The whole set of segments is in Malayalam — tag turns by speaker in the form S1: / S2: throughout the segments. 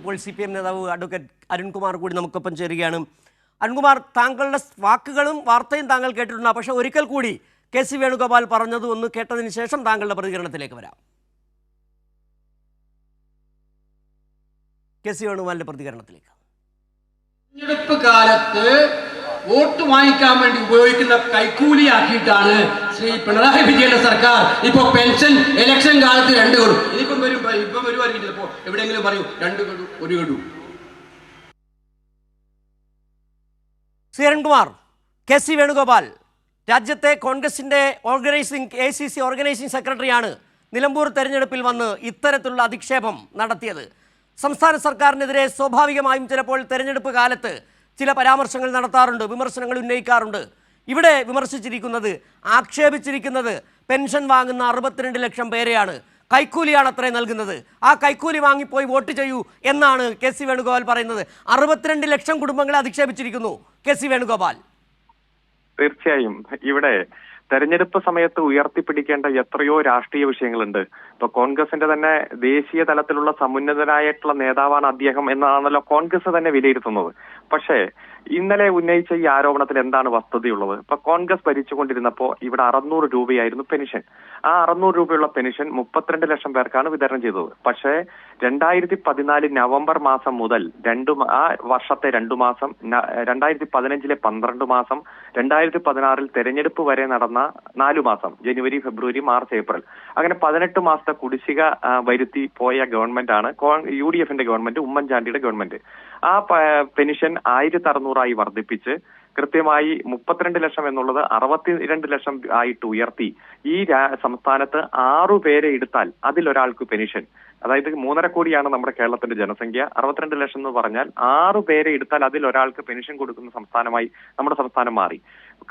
S1: ഇപ്പോൾ CPM നേതാവ് അഡ്വക്കേറ്റ് അരുൺകുമാർ കൂടി നമുക്കൊപ്പം ചേരുകയാണ്. അരുൺകുമാർ, താങ്കളുടെ വാക്കുകളും വാർത്തയും താങ്കൾ കേട്ടിട്ടുണ്ട്. പക്ഷേ ഒരിക്കൽ കൂടി KC വേണുഗോപാൽ പറഞ്ഞത് ഒന്ന് കേട്ടതിന് ശേഷം താങ്കളുടെ പ്രതികരണത്തിലേക്ക് വരാം. KC വേണുഗോപാലിന്റെ പ്രതികരണത്തിലേക്ക്.
S2: തെരഞ്ഞെടുപ്പ് കാലത്ത് വോട്ട് വാങ്ങിക്കാൻ വേണ്ടി ഉപയോഗിക്കുന്ന കൈക്കൂലിയാക്കിയിട്ടാണ് ശ്രീ പിണറായി വിജയന്റെ സർക്കാർ ഇപ്പൊ പെൻഷൻ ഇലക്ഷൻ കാലത്ത് 2 ഗഡു, ഇനിയിപ്പം വരുമായിരിക്കും ചിലപ്പോ എവിടെയെങ്കിലും പറയൂ 2 ഗഡു 1 ഗഡു.
S1: അരുൺകുമാർ, KC വേണുഗോപാൽ രാജ്യത്തെ കോൺഗ്രസിന്റെ ACC ഓർഗനൈസിംഗ് സെക്രട്ടറിയാണ് നിലമ്പൂർ തെരഞ്ഞെടുപ്പിൽ വന്ന് ഇത്തരത്തിലുള്ള അധിക്ഷേപം നടത്തിയത്. സംസ്ഥാന സർക്കാരിനെതിരെ സ്വാഭാവികമായും ചിലപ്പോൾ തെരഞ്ഞെടുപ്പ് കാലത്ത് ചില പരാമർശങ്ങൾ നടത്താറുണ്ട്, വിമർശനങ്ങൾ ഉന്നയിക്കാറുണ്ട്. ഇവിടെ വിമർശിച്ചിരിക്കുന്നത്, ആക്ഷേപിച്ചിരിക്കുന്നത് പെൻഷൻ വാങ്ങുന്ന 62 ലക്ഷം പേരെയാണ്. കൈക്കൂലിയാണ് അത്രയും നൽകുന്നത്. ആ കൈക്കൂലി വാങ്ങിപ്പോയി വോട്ട് ചെയ്യൂ എന്നാണ് KC വേണുഗോപാൽ പറയുന്നത്. 62 ലക്ഷം കുടുംബങ്ങളെ അധിക്ഷേപിച്ചിരിക്കുന്നു KC വേണുഗോപാൽ.
S3: തീർച്ചയായും ഇവിടെ തെരഞ്ഞെടുപ്പ് സമയത്ത് ഉയർത്തിപ്പിടിക്കേണ്ട എത്രയോ രാഷ്ട്രീയ വിഷയങ്ങളുണ്ട്. ഇപ്പൊ കോൺഗ്രസിന്റെ തന്നെ ദേശീയ തലത്തിലുള്ള സമുന്നതനായിട്ടുള്ള നേതാവാണ് അദ്ദേഹം എന്നാണല്ലോ കോൺഗ്രസ് തന്നെ വിലയിരുത്തുന്നത്. പക്ഷേ ഇന്നലെ ഉന്നയിച്ച ഈ ആരോപണത്തിൽ എന്താണ് വസ്തുതയുള്ളത്? ഇപ്പൊ കോൺഗ്രസ് ഭരിച്ചുകൊണ്ടിരുന്നപ്പോ ഇവിടെ 600 രൂപയായിരുന്നു പെൻഷൻ. ആ 600 രൂപയുള്ള പെൻഷൻ 32 ലക്ഷം പേർക്കാണ് വിതരണം ചെയ്തത്. പക്ഷേ 2014 നവംബർ മാസം മുതൽ ആ വർഷത്തെ 2 മാസം, 2015 12 മാസം, 2016 തെരഞ്ഞെടുപ്പ് വരെ നടന്ന 4 മാസം, ജനുവരി, ഫെബ്രുവരി, മാർച്ച്, ഏപ്രിൽ, അങ്ങനെ 18 മാസത്തെ കുടിശ്ശിക വരുത്തി പോയ ഗവൺമെന്റ് ആണ് UDFന്റെ ഗവൺമെന്റ്, ഉമ്മൻചാണ്ടിയുടെ ഗവൺമെന്റ്. ആ പെൻഷൻ 1600 വർദ്ധിപ്പിച്ച് കൃത്യമായി 32 ലക്ഷം എന്നുള്ളത് 62 ലക്ഷം ആയിട്ട് ഉയർത്തി ഈ സംസ്ഥാനത്ത് 6 പേരെ എടുത്താൽ അതിലൊരാൾക്ക് പെൻഷൻ, അതായത് 3.5 കോടിയാണ് നമ്മുടെ കേരളത്തിന്റെ ജനസംഖ്യ. 62 ലക്ഷം എന്ന് പറഞ്ഞാൽ 6 പേരെ എടുത്താൽ അതിലൊരാൾക്ക് പെൻഷൻ കൊടുക്കുന്ന സംസ്ഥാനമായി നമ്മുടെ സംസ്ഥാനം മാറി.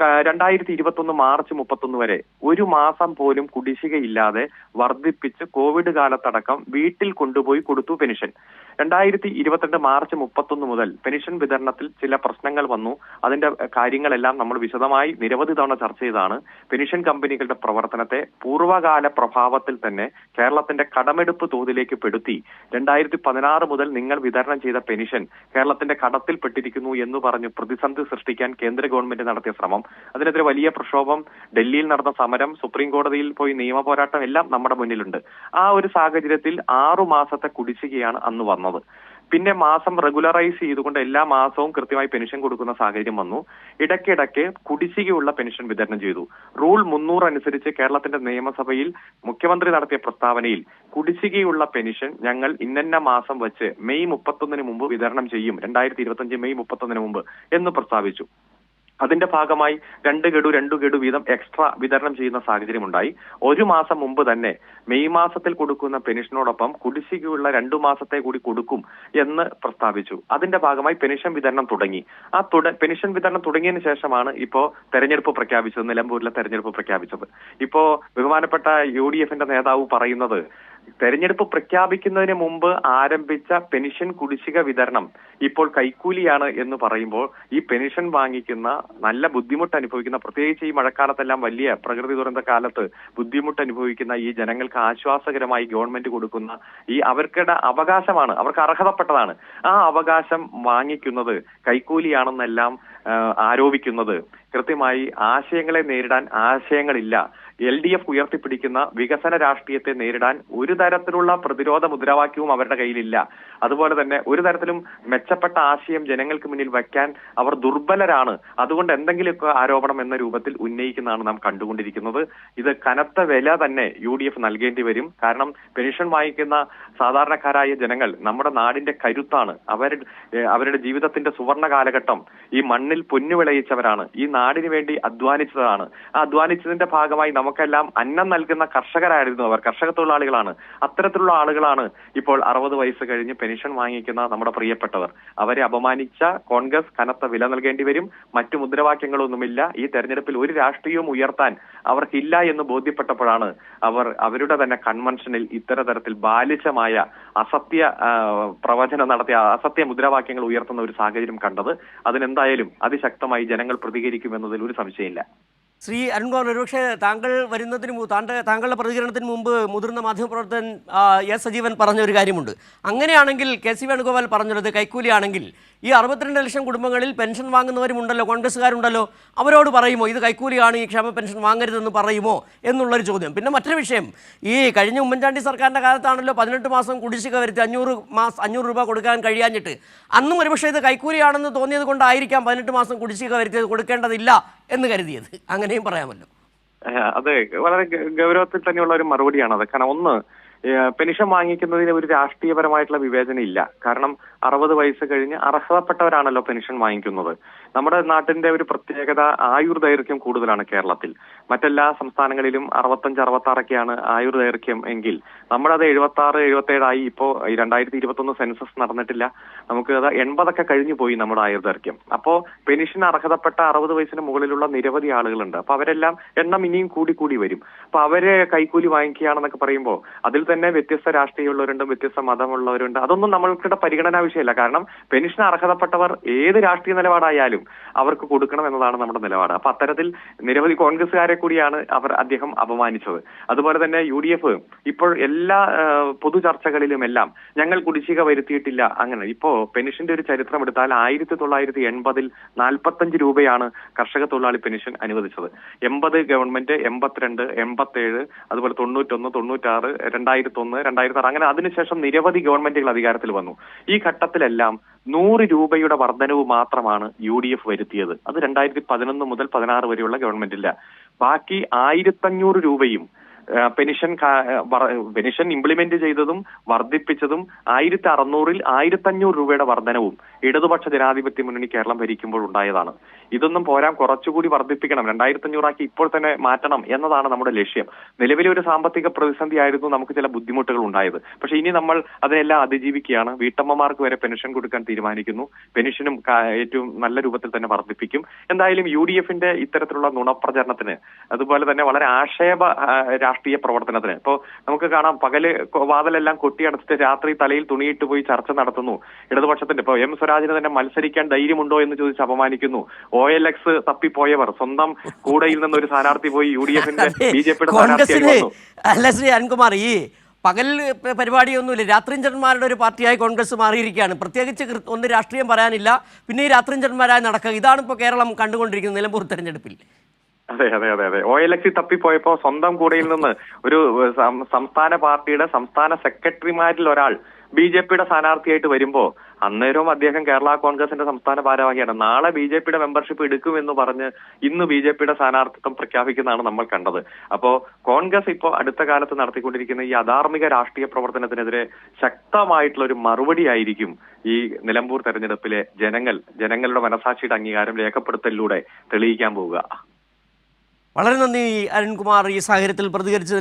S3: 2021 മാർച്ച് 31 വരെ 1 മാസം പോലും കുടിശ്ശികയില്ലാതെ വർദ്ധിപ്പിച്ച് കോവിഡ് കാലത്തടക്കം വീട്ടിൽ കൊണ്ടുപോയി കൊടുത്തു പെൻഷൻ. 2022 മാർച്ച് 31 മുതൽ പെൻഷൻ വിതരണത്തിൽ ചില പ്രശ്നങ്ങൾ വന്നു. അതിന്റെ കാര്യങ്ങളെല്ലാം നമ്മൾ വിശദമായി നിരവധി തവണ ചർച്ച ചെയ്താണ്. പെൻഷൻ കമ്പനികളുടെ പ്രവർത്തനത്തെ പൂർവ്വകാല പ്രഭാവത്തിൽ തന്നെ കേരളത്തിന്റെ കടമെടുപ്പ് തോതിലേക്ക് പെടുത്തി 2016 മുതൽ നിങ്ങൾ വിതരണം ചെയ്ത പെൻഷൻ കേരളത്തിന്റെ കടത്തിൽപ്പെട്ടിരിക്കുന്നു എന്ന് പറഞ്ഞു പ്രതിസന്ധി സൃഷ്ടിക്കാൻ കേന്ദ്ര ഗവൺമെന്റ് നടത്തിയ ശ്രമം, അതിനെതിരെ വലിയ പ്രക്ഷോഭം, ഡൽഹിയിൽ നടന്ന സമരം, സുപ്രീം കോടതിയിൽ പോയി നിയമ പോരാട്ടം എല്ലാം നമ്മുടെ മുന്നിലുണ്ട്. ആ ഒരു സാഹചര്യത്തിൽ 6 മാസത്തെ കുടിശ്ശികയാണ് അന്ന് വന്നത്. പിന്നെ മാസം റെഗുലറൈസ് ചെയ്തുകൊണ്ട് എല്ലാ മാസവും കൃത്യമായി പെൻഷൻ കൊടുക്കുന്ന സാഹചര്യം വന്നു. ഇടയ്ക്കിടയ്ക്ക് കുടിശ്ശികയുള്ള പെൻഷൻ വിതരണം ചെയ്തു. റൂൾ 300 അനുസരിച്ച് കേരളത്തിന്റെ നിയമസഭയിൽ മുഖ്യമന്ത്രി നടത്തിയ പ്രസ്താവനയിൽ കുടിശ്ശികയുള്ള പെൻഷൻ ഞങ്ങൾ ഇന്ന മാസം വെച്ച് മെയ് 31 മുമ്പ് വിതരണം ചെയ്യും, 2025 മെയ് 31 മുമ്പ് എന്ന് പ്രസ്താവിച്ചു. അതിന്റെ ഭാഗമായി 2 ഗഡു വീതം എക്സ്ട്രാ വിതരണം ചെയ്യുന്ന സാഹചര്യമുണ്ടായി. 1 മാസം മുമ്പ് തന്നെ മെയ് മാസത്തിൽ കൊടുക്കുന്ന പെൻഷനോടൊപ്പം കുടിശ്ശികയുള്ള 2 മാസത്തെ കൂടി കൊടുക്കും എന്ന് പ്രസ്താവിച്ചു. അതിന്റെ ഭാഗമായി പെൻഷൻ വിതരണം തുടങ്ങി. പെൻഷൻ വിതരണം തുടങ്ങിയതിനു ശേഷമാണ് ഇപ്പോ തെരഞ്ഞെടുപ്പ് പ്രഖ്യാപിച്ചത്, നിലമ്പൂരിലെ തെരഞ്ഞെടുപ്പ് പ്രഖ്യാപിച്ചത്. ഇപ്പോ ബഹുമാനപ്പെട്ട UDFന്റെ നേതാവ് പറയുന്നത്, തെരഞ്ഞെടുപ്പ് പ്രഖ്യാപിക്കുന്നതിന് മുമ്പ് ആരംഭിച്ച പെൻഷൻ കുടിശ്ശിക വിതരണം ഇപ്പോൾ കൈക്കൂലിയാണ് എന്ന് പറയുമ്പോൾ ഈ പെൻഷൻ വാങ്ങിക്കുന്ന, നല്ല ബുദ്ധിമുട്ട് അനുഭവിക്കുന്ന, പ്രത്യേകിച്ച് ഈ മഴക്കാലത്തെല്ലാം വലിയ പ്രകൃതി ദുരന്ത കാലത്ത് ബുദ്ധിമുട്ട് അനുഭവിക്കുന്ന ഈ ജനങ്ങൾക്ക് ആശ്വാസകരമായി ഗവൺമെന്റ് കൊടുക്കുന്ന ഈ അവർക്കുടെ അവകാശമാണ്, അവർക്ക് അർഹതപ്പെട്ടതാണ്, ആ അവകാശം വാങ്ങിക്കുന്നത് കൈക്കൂലിയാണെന്നെല്ലാം ആരോപിക്കുന്നത് കൃത്യമായി ആശയങ്ങളെ നേരിടാൻ ആശയങ്ങളില്ല. LDF ഉയർത്തിപ്പിടിക്കുന്ന വികസന രാഷ്ട്രീയത്തെ നേരിടാൻ ഒരു തരത്തിലുള്ള പ്രതിരോധ മുദ്രാവാക്യവും അവരുടെ കയ്യിലില്ല. അതുപോലെ തന്നെ ഒരു തരത്തിലും മെച്ചപ്പെട്ട ആശയം ജനങ്ങൾക്ക് മുന്നിൽ വയ്ക്കാൻ അവർ ദുർബലരാണ്. അതുകൊണ്ട് എന്തെങ്കിലുമൊക്കെ ആരോപണം എന്ന രൂപത്തിൽ ഉന്നയിക്കുന്നതാണ് നാം കണ്ടുകൊണ്ടിരിക്കുന്നത്. ഇത് കനത്ത വില തന്നെ UDF നൽകേണ്ടി വരും. കാരണം പെൻഷൻ വാങ്ങിക്കുന്ന സാധാരണക്കാരായ ജനങ്ങൾ നമ്മുടെ നാടിന്റെ കരുത്താണ്. അവരുടെ ജീവിതത്തിന്റെ സുവർണ കാലഘട്ടം ഈ മണ്ണിൽ പൊന്നു വിളയിച്ചവരാണ്, ഈ നാടിന് വേണ്ടി അധ്വാനിച്ചതാണ്. ആ അധ്വാനിച്ചതിന്റെ ഭാഗമായി നമുക്കെല്ലാം അന്നം നൽകുന്ന കർഷകരായിരുന്നു അവർ, കർഷക തൊഴിലാളികളാണ്. അത്തരത്തിലുള്ള ആളുകളാണ് ഇപ്പോൾ 60 വയസ്സ് കഴിഞ്ഞ് പെൻഷൻ വാങ്ങിക്കുന്ന നമ്മുടെ പ്രിയപ്പെട്ടവർ. അവരെ അപമാനിച്ച കോൺഗ്രസ് കനത്ത വില നൽകേണ്ടി വരും. മറ്റു മുദ്രാവാക്യങ്ങളൊന്നുമില്ല. ഈ തെരഞ്ഞെടുപ്പിൽ ഒരു രാഷ്ട്രീയവും ഉയർത്താൻ അവർക്കില്ല എന്ന് ബോധ്യപ്പെട്ടപ്പോഴാണ് അവർ അവരുടെ തന്നെ കൺവെൻഷനിൽ ഇത്തരതരത്തിൽ ബാലിശമായ അസത്യ പ്രവചനം നടത്തിയ അസത്യ മുദ്രാവാക്യങ്ങൾ ഉയർത്തുന്ന ഒരു സാഹചര്യം കണ്ടത്. അതിനെന്തായാലും അതിശക്തമായി ജനങ്ങൾ പ്രതികരിക്കുമെന്നതിൽ ഒരു സംശയമില്ല.
S1: ശ്രീ അരുൺകുമാർ, ഒരുപക്ഷെ താങ്കൾ വരുന്നതിന് താങ്കളുടെ പ്രതികരണത്തിന് മുമ്പ് മുതിർന്ന മാധ്യമപ്രവർത്തകൻ എസ് സജീവൻ പറഞ്ഞ ഒരു കാര്യമുണ്ട്. അങ്ങനെയാണെങ്കിൽ കെ സി വേണുഗോപാൽ പറഞ്ഞത് കൈക്കൂലിയാണെങ്കിൽ ഈ 62 ലക്ഷം കുടുംബങ്ങളിൽ പെൻഷൻ വാങ്ങുന്നവരുമുണ്ടല്ലോ, കോൺഗ്രസ്സുകാരുണ്ടല്ലോ, അവരോട് പറയുമോ ഇത് കൈക്കൂലിയാണ്, ഈ ക്ഷേമ പെൻഷൻ വാങ്ങരുതെന്ന് പറയുമോ എന്നുള്ളൊരു ചോദ്യം. പിന്നെ മറ്റൊരു വിഷയം, ഈ കഴിഞ്ഞ ഉമ്മൻചാണ്ടി സർക്കാരിൻ്റെ കാലത്താണല്ലോ 18 മാസം കുടിശ്ശിക വരുത്തി 500 രൂപ കൊടുക്കാൻ കഴിയാഞ്ഞിട്ട്. അന്നും ഒരുപക്ഷെ ഇത് കൈക്കൂലിയാണെന്ന് തോന്നിയത് കൊണ്ടായിരിക്കാം 18 മാസം കുടിശ്ശിക വരുത്തിയത് കൊടുക്കേണ്ടതില്ല എന്ന് കരുതിയത്. അങ്ങനെയും പറയാമല്ലോ.
S3: അതെ, വളരെ ഗൗരവത്തിൽ തന്നെയുള്ള ഒരു മറുപടിയാണത്. കാരണം ഒന്ന്, പെൻഷൻ വാങ്ങിക്കുന്നതിന് ഒരു രാഷ്ട്രീയപരമായിട്ടുള്ള വിവേചനം ഇല്ല. കാരണം 60 വയസ്സ് കഴിഞ്ഞ് അർഹതപ്പെട്ടവരാണല്ലോ പെൻഷൻ വാങ്ങിക്കുന്നത്. നമ്മുടെ നാട്ടിന്റെ ഒരു പ്രത്യേകത ആയുർദൈർഘ്യം കൂടുതലാണ് കേരളത്തിൽ. മറ്റെല്ലാ സംസ്ഥാനങ്ങളിലും 65-66ഒക്കെയാണ് ആയുർദൈർഘ്യം എങ്കിൽ നമ്മളത് 76-77 ആയി. ഇപ്പോൾ 2021 സെൻസസ് നടന്നിട്ടില്ല, നമുക്ക് അത് 80 കഴിഞ്ഞു പോയി നമ്മുടെ ആയുർദൈർഘ്യം. അപ്പോ പെൻഷൻ അർഹതപ്പെട്ട 60 വയസ്സിന് മുകളിലുള്ള നിരവധി ആളുകളുണ്ട്. അപ്പൊ അവരെല്ലാം എണ്ണം ഇനിയും കൂടി വരും. അപ്പൊ അവര് കൈക്കൂലി വാങ്ങിക്കുകയാണെന്നൊക്കെ പറയുമ്പോൾ അതിൽ തന്നെ വ്യത്യസ്ത രാഷ്ട്രീയമുള്ളവരുണ്ട്, വ്യത്യസ്ത മതമുള്ളവരുണ്ട്. അതൊന്നും നമ്മൾക്കിടെ പരിഗണനാ വിഷയമല്ല. കാരണം പെൻഷൻ അർഹതപ്പെട്ടവർ ഏത് രാഷ്ട്രീയ നിലപാടായാലും അവർക്ക് കൊടുക്കണം എന്നതാണ് നമ്മുടെ നിലപാട്. അപ്പൊ അത്തരത്തിൽ നിരവധി കോൺഗ്രസ്സുകാരെ കൂടിയാണ് അദ്ദേഹം അപമാനിച്ചത്. അതുപോലെ തന്നെ UDF ഇപ്പോൾ എല്ലാ പൊതു ചർച്ചകളിലും എല്ലാം ഞങ്ങൾ കുടിശ്ശിക വരുത്തിയിട്ടില്ല. അങ്ങനെ ഇപ്പോ പെൻഷന്റെ ഒരു ചരിത്രം എടുത്താൽ 1980 45 രൂപയാണ് കർഷക തൊഴിലാളി പെൻഷൻ അനുവദിച്ചത്. 80 ഗവൺമെന്റ്, 82, 87, അതുപോലെ 91, 96, 2001, 2006, അങ്ങനെ അതിനുശേഷം നിരവധി ഗവൺമെന്റുകൾ അധികാരത്തിൽ വന്നു. ഈ ഘട്ടത്തിലെല്ലാം 100 രൂപയുടെ വർധനവ് മാത്രമാണ് UDF വരുത്തിയത്. അത് 2011 മുതൽ 16 വരെയുള്ള ഗവൺമെന്റില്ല. ബാക്കി 1500 രൂപയും പെൻഷൻ ഇംപ്ലിമെന്റ് ചെയ്തതും വർദ്ധിപ്പിച്ചതും 1600-ൽ 1500 രൂപയുടെ വർധനവും ഇടതുപക്ഷ ജനാധിപത്യ മുന്നണി കേരളം ഭരിക്കുമ്പോൾ ഉണ്ടായതാണ്. ഇതൊന്നും പോരാ, കുറച്ചുകൂടി വർദ്ധിപ്പിക്കണം, 2500 ആക്കി ഇപ്പോൾ തന്നെ മാറ്റണം എന്നതാണ് നമ്മുടെ ലക്ഷ്യം. നിലവിലെ ഒരു സാമ്പത്തിക പ്രതിസന്ധി ആയിരുന്നു നമുക്ക് ചില ബുദ്ധിമുട്ടുകൾ ഉണ്ടായത്. പക്ഷെ ഇനി നമ്മൾ അതിനെല്ലാം അതിജീവിക്കുകയാണ്. വീട്ടമ്മമാർക്ക് വരെ പെൻഷൻ കൊടുക്കാൻ തീരുമാനിക്കുന്നു. പെൻഷനും ഏറ്റവും നല്ല രൂപത്തിൽ തന്നെ വർദ്ധിപ്പിക്കും. എന്തായാലും UDFന്റെ ഇത്തരത്തിലുള്ള നുണപ്രചരണത്തിന്, അതുപോലെ തന്നെ വളരെ ആക്ഷേപ രാഷ്ട്രീയ പ്രവർത്തനത്തിന്, ഇപ്പോ നമുക്ക് കാണാം, പകല് വാതിലെല്ലാം കൊട്ടിയടച്ചിട്ട് രാത്രി തലയിൽ തുണിയിട്ട് പോയി ചർച്ച നടത്തുന്നു. ഇടതുപക്ഷത്തിന്റെ ഇപ്പോ M സ്വരാജിന് തന്നെ മത്സരിക്കാൻ ധൈര്യമുണ്ടോ എന്ന് ചോദിച്ച് അപമാനിക്കുന്നു. OLX തപ്പിപ്പോയവർ സ്വന്തം കൂടെയിൽ നിന്ന് ഒരു സ്ഥാനാർത്ഥി പോയി UDFന്റെ BJPയുടെ സ്ഥാനാർത്ഥിയായി വന്നു.
S1: അല്ല ശ്രീ അരുൺകുമാർ, ഈ പകൽ പരിപാടിയൊന്നുമില്ല, രാത്രിഞ്ചന്മാരുടെ ഒരു പാർട്ടിയായി കോൺഗ്രസ് മാറിയിരിക്കുകയാണ്. പ്രത്യേകിച്ച് ഒന്ന് രാഷ്ട്രീയം പറയാനില്ല, പിന്നെ ഈ രാത്രിഞ്ചന്മാരായി നടക്കുക. ഇതാണ് ഇപ്പോൾ കേരളം കണ്ടുകൊണ്ടിരിക്കുന്നത് നിലമ്പൂർ തെരഞ്ഞെടുപ്പിൽ.
S3: അതെ. OLX തപ്പിപ്പോയപ്പോ സ്വന്തം കൂടെയിൽ നിന്ന് ഒരു സംസ്ഥാന പാർട്ടിയുടെ സംസ്ഥാന സെക്രട്ടറിമാരിൽ ഒരാൾ BJPയുടെ സ്ഥാനാർത്ഥിയായിട്ട് വരുമ്പോ അന്നേരവും അദ്ദേഹം കേരള കോൺഗ്രസിന്റെ സംസ്ഥാന ഭാരവാഹിയാണ്. നാളെ BJPയുടെ മെമ്പർഷിപ്പ് എടുക്കുമെന്ന് പറഞ്ഞ് ഇന്ന് BJPയുടെ സ്ഥാനാർത്ഥിത്വം പ്രഖ്യാപിക്കുന്നതാണ് നമ്മൾ കണ്ടത്. അപ്പോ കോൺഗ്രസ് ഇപ്പോൾ അടുത്ത കാലത്ത് നടത്തിക്കൊണ്ടിരിക്കുന്ന ഈ അധാർമിക രാഷ്ട്രീയ പ്രവർത്തനത്തിനെതിരെ ശക്തമായിട്ടുള്ള ഒരു മറുപടി ആയിരിക്കും ഈ നിലമ്പൂർ തെരഞ്ഞെടുപ്പിലെ ജനങ്ങളുടെ മനസാക്ഷിയുടെ അംഗീകാരം രേഖപ്പെടുത്തലിലൂടെ തെളിയിക്കാൻ പോവുക.
S1: വളരെ നന്ദി അരുൺകുമാർ, ഈ സാഹചര്യത്തിൽ പ്രതികരിച്ചതിന്.